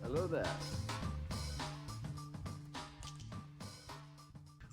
Hello there.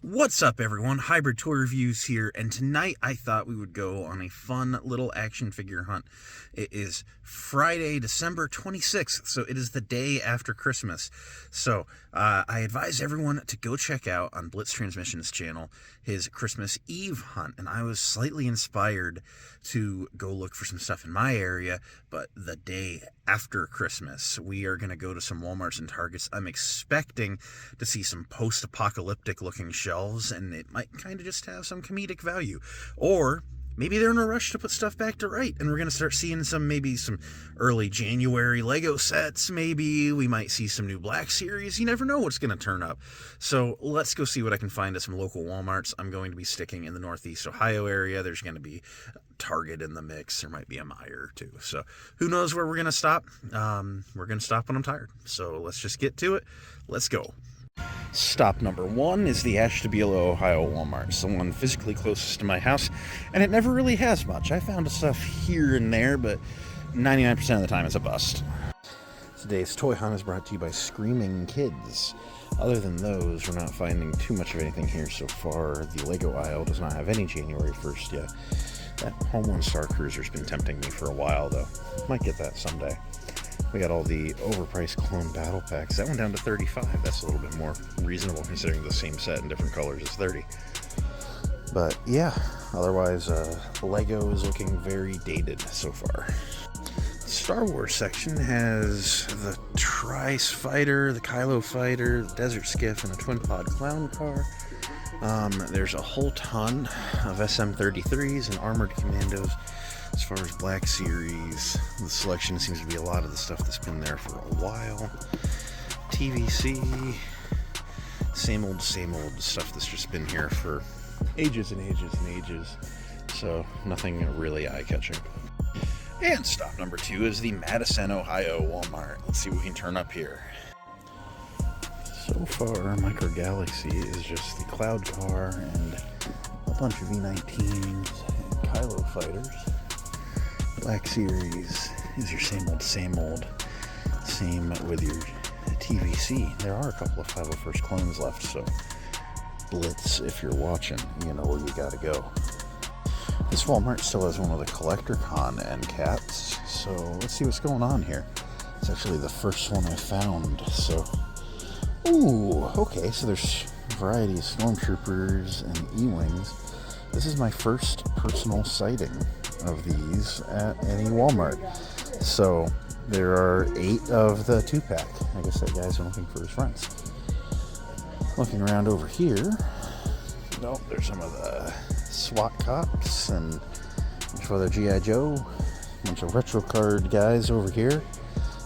What's up, everyone? Hybrid Toy Reviews here, and tonight I thought we would go on a fun little action figure hunt. It is Friday, December 26th, so it is the day after Christmas. So I advise everyone to go check out on Blitz Transmission's channel his Christmas Eve hunt, and I was slightly inspired to go look for some stuff in my area, but the day after Christmas, we are going to go to some Walmarts and Targets. I'm expecting to see some post-apocalyptic looking shelves, and it might kind of just have some comedic value. Or maybe they're in a rush to put stuff back to right, and we're going to start seeing maybe some early January Lego sets. Maybe we might see some new Black Series. You never know what's going to turn up. So let's go see what I can find at some local Walmarts. I'm going to be sticking in the Northeast Ohio area. There's going to be Target in the mix. There might be a Meijer too. So who knows where we're going to stop? We're going to stop when I'm tired. So let's just get to it. Let's go. Stop number one is the Ashtabula, Ohio Walmart. It's the one physically closest to my house, and it never really has much. I found stuff here and there, but 99% of the time it's a bust. Today's Toy Hunt is brought to you by Screaming Kids. Other than those, we're not finding too much of anything here so far. The Lego aisle does not have any January 1st yet. That Home One Star Cruiser's been tempting me for a while, though. Might get that someday. We got all the overpriced clone battle packs. That went down to $35. That's a little bit more reasonable considering the same set in different colors is $30. But yeah, otherwise, Lego is looking very dated so far. The Star Wars section has the Trice Fighter, the Kylo Fighter, the Desert Skiff, and a Twin Pod Clown Car. There's a whole ton of SM-33s and Armored Commandos. As far as Black Series, the selection seems to be a lot of the stuff that's been there for a while. TVC, same old stuff that's just been here for ages and ages and ages. So nothing really eye-catching. And stop number two is the Madison, Ohio Walmart. Let's see what we can turn up here. So far, Micro Galaxy is just the Cloud Car and a bunch of V19s and Kylo Fighters. Black Series is your same old. Same with your TVC. There are a couple of 501st clones left, so Blitz, if you're watching, you know where you gotta go. This Walmart still has one of the Collector Con end caps, so let's see what's going on here. It's actually the first one I found, so... Ooh, okay, so there's a variety of Stormtroopers and E-Wings. This is my first personal sighting of these at any Walmart. So there are 8 of the 2-pack. I guess that guy's been looking for his friends. Looking around over here, nope, there's some of the SWAT cops and a bunch of other G.I. Joe, a bunch of retro card guys over here,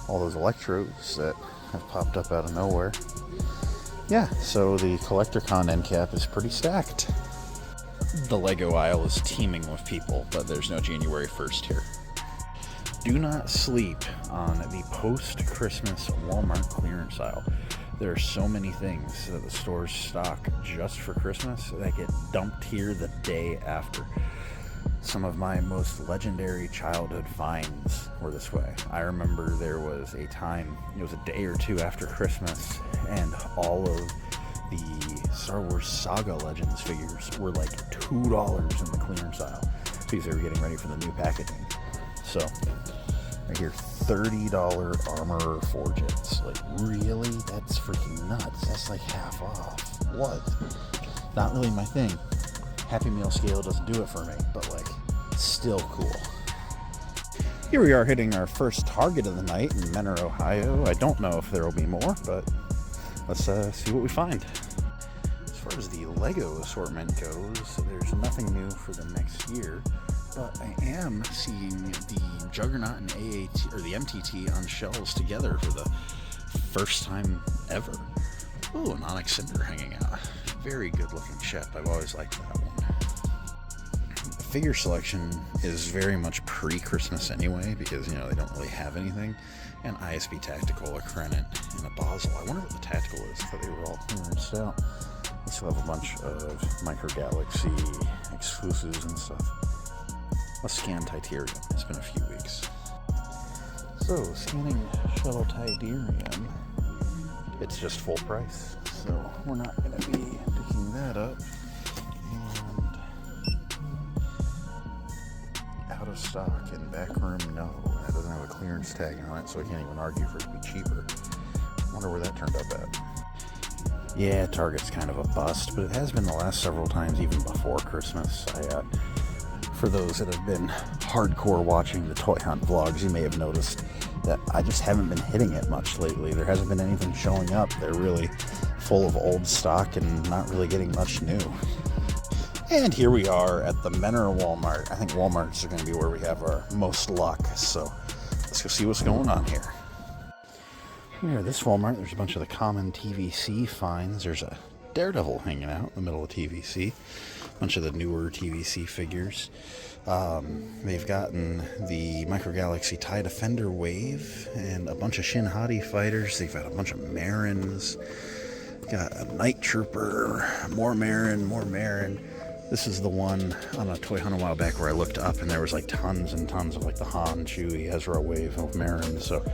all those Electros that have popped up out of nowhere. Yeah, so the Collector Con end cap is pretty stacked. The Lego aisle is teeming with people, but there's no January 1st here. Do not sleep on the post-Christmas Walmart clearance aisle. There are so many things that the stores stock just for Christmas that get dumped here the day after. Some of my most legendary childhood finds were this way. I remember there was a time, it was a day or two after Christmas, and all of the Star Wars Saga Legends figures were like $2 in the clearance aisle because they were getting ready for the new packaging. So, right here, $30 Armorer Forges. Like, really? That's freaking nuts. That's like half off. What? Not really my thing. Happy Meal scale doesn't do it for me, but like, still cool. Here we are hitting our first Target of the night in Menor, Ohio. I don't know if there will be more, but let's see what we find. As far as the Lego assortment goes, there's nothing new for the next year, but I am seeing the Juggernaut and AAT, or the MTT, on shelves together for the first time ever. Ooh, an Onyx Cinder hanging out. Very good looking ship. I've always liked that one. The figure selection is very much pre-Christmas anyway, because, you know, they don't really have anything. And ISB Tactical, a Crennet, and a Basel. I wonder what the Tactical is. I thought they were all clearanced out. We still have a bunch of Micro Galaxy exclusives and stuff. Let's scan Titarium. It's been a few weeks. So, scanning shuttle Tidarium, it's just full price, so we're not going to be picking that up. And out of stock in back room, no. That doesn't have a clearance tag on it, so I can't even argue for it to be cheaper. Wonder where that turned up at. Yeah, Target's kind of a bust, but it has been the last several times, even before Christmas. For those that have been hardcore watching the Toyhunt vlogs, you may have noticed that I just haven't been hitting it much lately. There hasn't been anything showing up. They're really full of old stock and not really getting much new. And here we are at the Menor Walmart. I think Walmart's are going to be where we have our most luck, so let's go see what's going on here. Here at this Walmart, there's a bunch of the common TVC finds. There's a Daredevil hanging out in the middle of TVC. A bunch of the newer TVC figures. They've gotten the Micro Galaxy TIE Defender Wave and a bunch of Shin Hati fighters. They've got a bunch of Marins. Got a Night Trooper, more Marin. This is the one on a toy hunt a while back where I looked up and there was like tons and tons of like the Han, Chewie, Ezra wave of Marin. So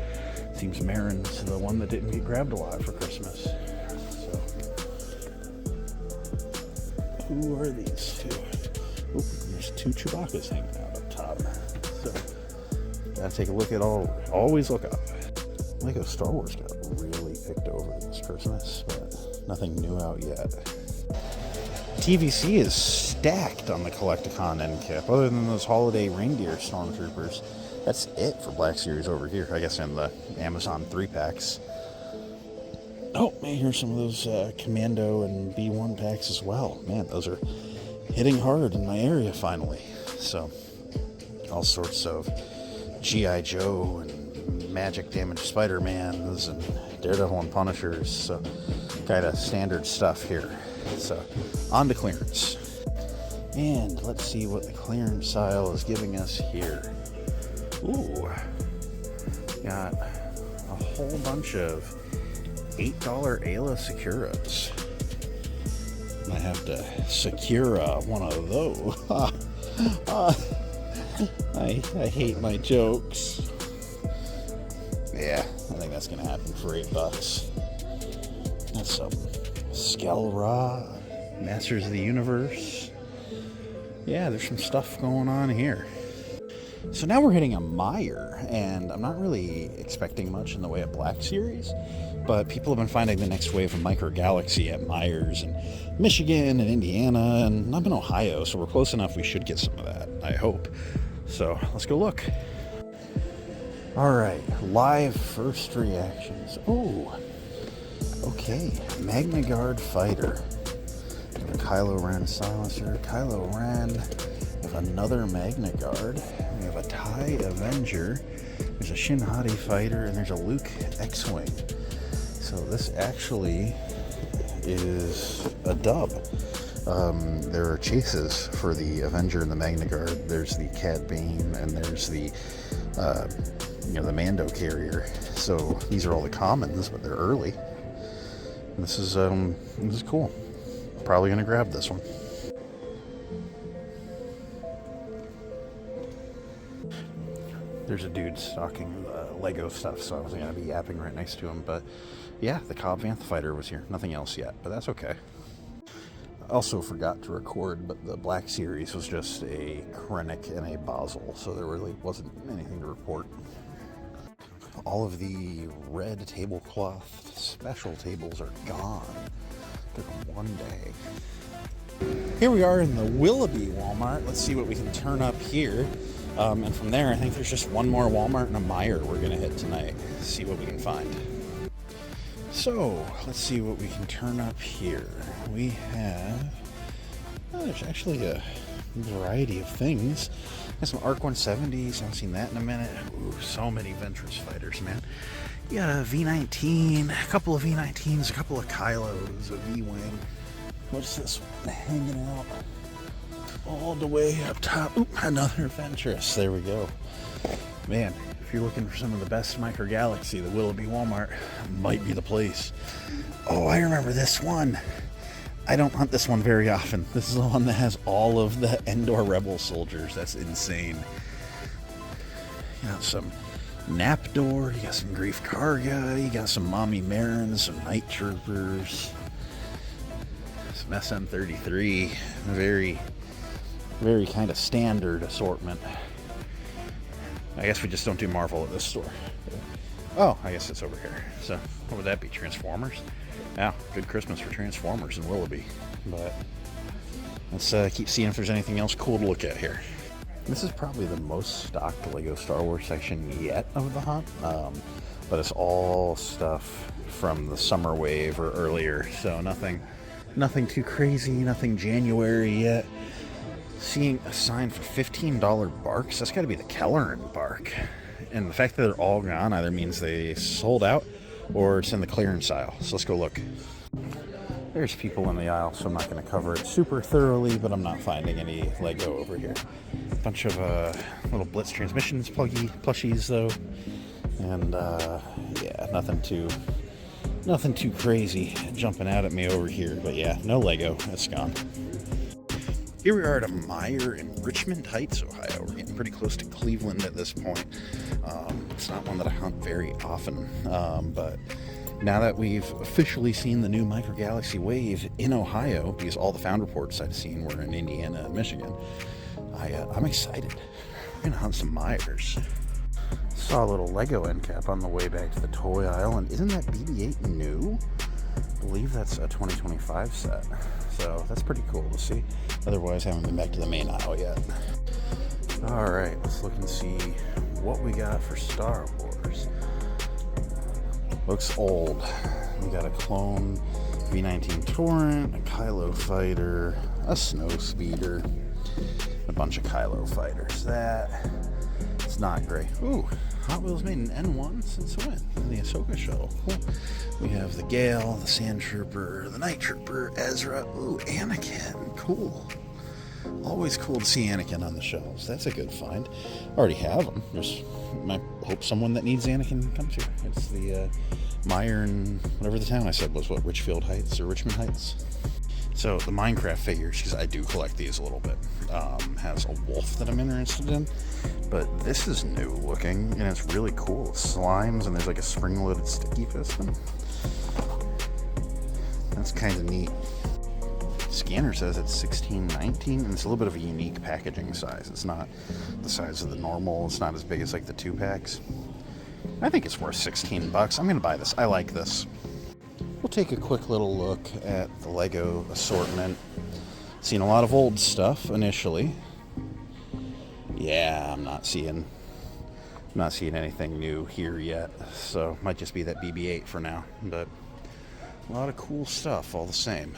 seems Marin's the one that didn't get grabbed a lot for Christmas. So who are these two? Oop, there's two Chewbacca's hanging out up top. So gotta take a look at all. Always look up. Lego Star Wars got really picked over this Christmas, but nothing new out yet. TVC is stacked on the Collecticon end cap, other than those holiday reindeer stormtroopers. That's it for Black Series over here, I guess, in the Amazon 3-packs. Oh, man, here's some of those Commando and B1 packs as well. Man, those are hitting hard in my area finally. So, all sorts of G.I. Joe and Magic Damage Spider-Mans and Daredevil and Punishers. So, kind of standard stuff here. So, on to clearance. And let's see what the clearance aisle is giving us here. Ooh, got a whole bunch of $8 Ayla Securas. I have to Secura one of those. I hate my jokes. Yeah, I think that's gonna happen for $8. That's some Skelra, Masters of the Universe. Yeah, there's some stuff going on here. So now we're hitting a Meyer, and I'm not really expecting much in the way of Black Series, but people have been finding the next wave of Micro Galaxy at Myers in Michigan and Indiana, and I'm in Ohio, so we're close enough we should get some of that, I hope. So let's go look. All right, live first reactions. Oh, okay, Magna Guard Fighter. We have a Kylo Ren silencer, Kylo Ren. We have another Magna Guard. We have a TIE Avenger. There's a Shin Hati fighter, and there's a Luke X-Wing. So this actually is a dub. There are chases for the Avenger and the Magna Guard. There's the Cad Bane, and there's the the Mando carrier. So these are all the commons, but they're early. And this is cool. Probably gonna grab this one. There's a dude stocking Lego stuff, so I was gonna be yapping right next to him. But yeah, the Cobb Vanth fighter was here. Nothing else yet, but that's okay. I also forgot to record, but the Black Series was just a Krennic and a Basel, so there really wasn't anything to report. All of the red tablecloth special tables are gone. Took them one day. Here we are in the Willoughby Walmart. Let's see what we can turn up here. And from there, I think there's just one more Walmart and a Meijer we're going to hit tonight. See what we can find. So, let's see what we can turn up here. We have... Oh, there's actually a variety of things. Got some ARC 170s. Haven't seen that in a minute. Ooh, so many Ventress fighters, man. You got a V19, a couple of V19s, a couple of Kylos, a V-Wing. What's this one hanging out? All the way up top. Oop, another Ventress. There we go. Man, if you're looking for some of the best Micro Galaxy, the Willoughby Walmart might be the place. Oh, I remember this one. I don't hunt this one very often. This is the one that has all of the Endor Rebel soldiers. That's insane. You know, some Nap Door, you got some Grief Karga, you got some Mommy Marins, some Night Troopers, some SM33, very, very kind of standard assortment. I guess we just don't do Marvel at this store. Oh, I guess it's over here. So, what would that be, Transformers? Yeah, good Christmas for Transformers in Willoughby. But let's keep seeing if there's anything else cool to look at here. This is probably the most stocked LEGO Star Wars section yet of the hunt, but it's all stuff from the summer wave or earlier, so nothing too crazy, nothing January yet. Seeing a sign for $15 barks, that's got to be the Kelleran bark, and the fact that they're all gone either means they sold out or it's in the clearance aisle. So let's go look. There's people in the aisle, so I'm not going to cover it super thoroughly, but I'm not finding any LEGO over here. Bunch of little Blitz transmissions plushies though, and yeah, nothing too crazy jumping out at me over here. But yeah, no LEGO, it's gone. Here we are at a Meijer in Richmond Heights, Ohio. We're getting pretty close to Cleveland at this point. It's not one that I hunt very often, but now that we've officially seen the new Micro Galaxy Wave in Ohio, because all the Found reports I've seen were in Indiana and Michigan, I'm excited. We're going to hunt some Meijers. Saw a little Lego end cap on the way back to the toy aisle, and isn't that BB-8 new? I believe that's a 2025 set, so that's pretty cool to see. Otherwise, I haven't been back to the main aisle yet. Alright, let's look and see what we got for Star Wars. Looks old. We got a clone V-19 Torrent, a Kylo fighter, a Snow Speeder, a bunch of Kylo fighters. It's not great. Ooh, Hot Wheels made an N1 since when? The Ahsoka shuttle. Cool. We have the Gale, the Sand Trooper, the Night Trooper, Ezra. Ooh, Anakin. Cool. Always cool to see Anakin on the shelves. That's a good find. Already have them. Just I hope someone that needs Anakin comes here. It's the Meijer in whatever the town I said was, what, Richfield Heights or Richmond Heights? So the Minecraft figures, because I do collect these a little bit, has a wolf that I'm interested in, but this is new looking and it's really cool. It's slimes and there's like a spring-loaded sticky piston. That's kind of neat. Scanner says it's $16.19, and it's a little bit of a unique packaging size. It's not the size of the normal. It's not as big as like the 2-packs. I think it's worth $16. I'm gonna buy this. I like this. We'll take a quick little look at the LEGO assortment. Seen a lot of old stuff initially. Yeah, I'm not seeing anything new here yet, so might just be that BB-8 for now, but a lot of cool stuff all the same.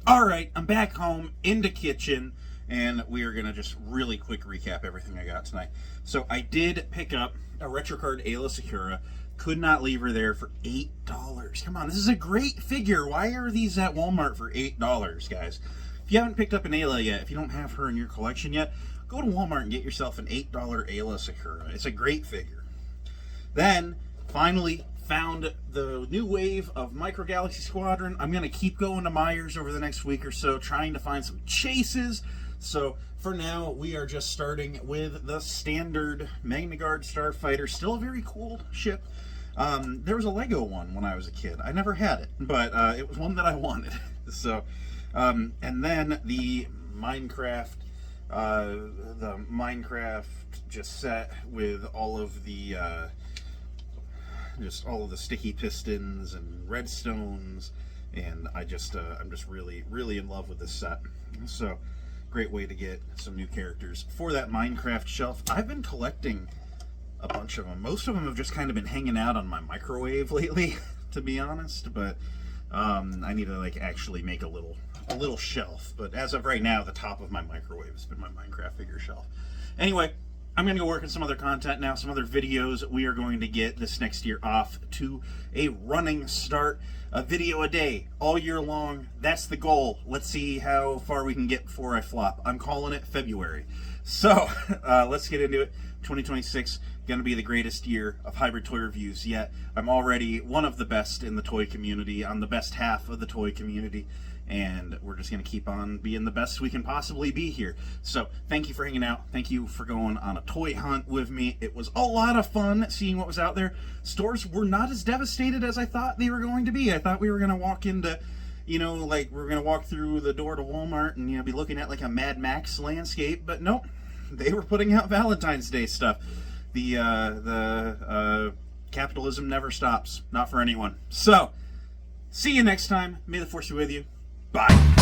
Alright, I'm back home in the kitchen, and we are going to just really quick recap everything I got tonight. So I did pick up a RetroCard Ayla Secura. Could not leave her there for $8. Come on, this is a great figure. Why are these at Walmart for $8, guys? If you haven't picked up an Ayla yet, if you don't have her in your collection yet, go to Walmart and get yourself an $8 Ayla Secura. It's a great figure. Then, finally, found the new wave of Micro Galaxy Squadron. I'm going to keep going to Meijers over the next week or so, trying to find some chases. So for now, we are just starting with the standard Magna Guard Starfighter. Still a very cool ship. There was a Lego one when I was a kid. I never had it, but it was one that I wanted. So, and then the Minecraft just set with all of the sticky pistons and redstones, and I'm just really in love with this set. So great way to get some new characters for that Minecraft shelf. I've been collecting a bunch of them. Most of them have just kind of been hanging out on my microwave lately, to be honest, but I need to like actually make a little shelf. But as of right now, the top of my microwave has been my Minecraft figure shelf. Anyway, I'm going to go work on some other content now, some other videos. We are going to get this next year off to a running start. A video a day, all year long. That's the goal. Let's see how far we can get before I flop. I'm calling it February. So, let's get into it. 2026 going to be the greatest year of hybrid toy reviews yet. I'm already one of the best in the toy community, on the best half of the toy community, and we're just going to keep on being the best we can possibly be here. So thank you for hanging out. Thank you for going on a toy hunt with me. It was a lot of fun seeing what was out there. Stores were not as devastated as I thought they were going to be. I thought we were going to walk into, you know, like we're going to walk through the door to Walmart and, you know, be looking at like a Mad Max landscape, but nope. They were putting out Valentine's Day stuff. The capitalism never stops. Not for anyone. So, see you next time. May the force be with you. Bye.